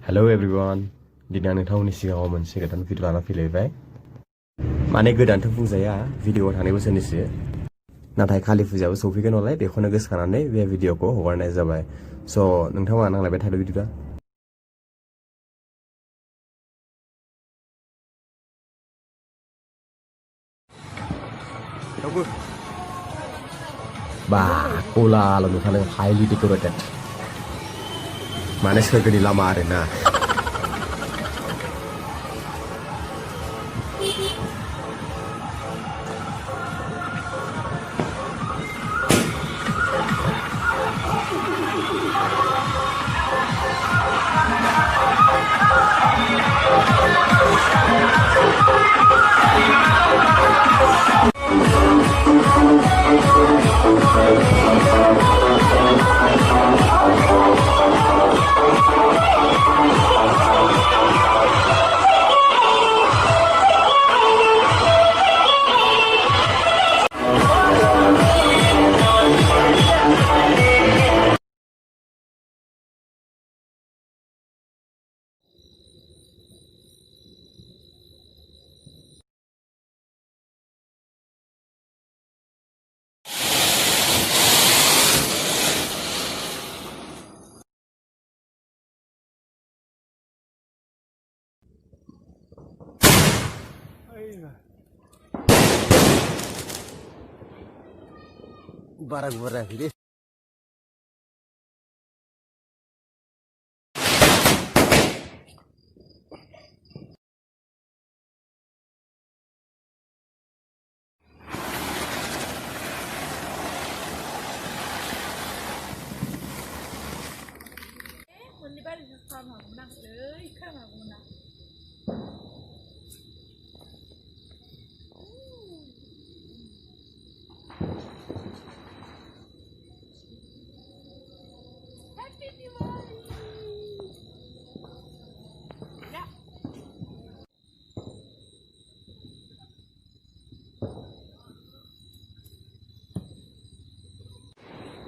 Hello everyone. Dinan nोंथांमोननि सिगाङाव मोनसे गोदान video Lana फैलायबाय। माने गोदानथ' बुंजाया भिडिअआव थानाय बोसोरनिसो। नाथाय कालि फुजायाबो सफैगोन नालाय बेखौनो गोसोखांनानै बे भिडिअखौ हगारनाय जाबाय। स' नोंथाङा नांलायबाय थादो बिदिबा। बा गलाल नुखादों हाइलि डेक'रेटेड। माने सोरगोनि लामा आरोना। बारा गुवाराखै दे।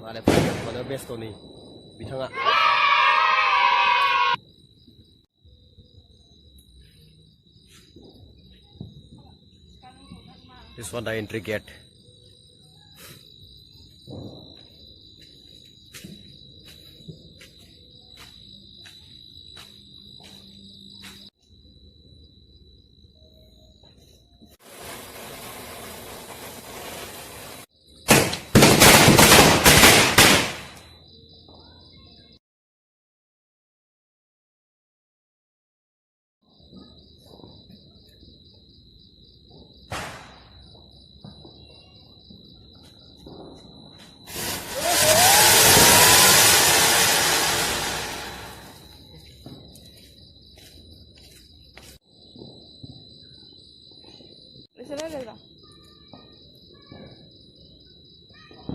माने फैगासिनो बेस्थ'नि बिथाङा This one the entry gate.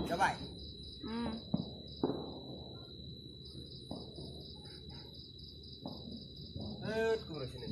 Tabai. Kurang sini.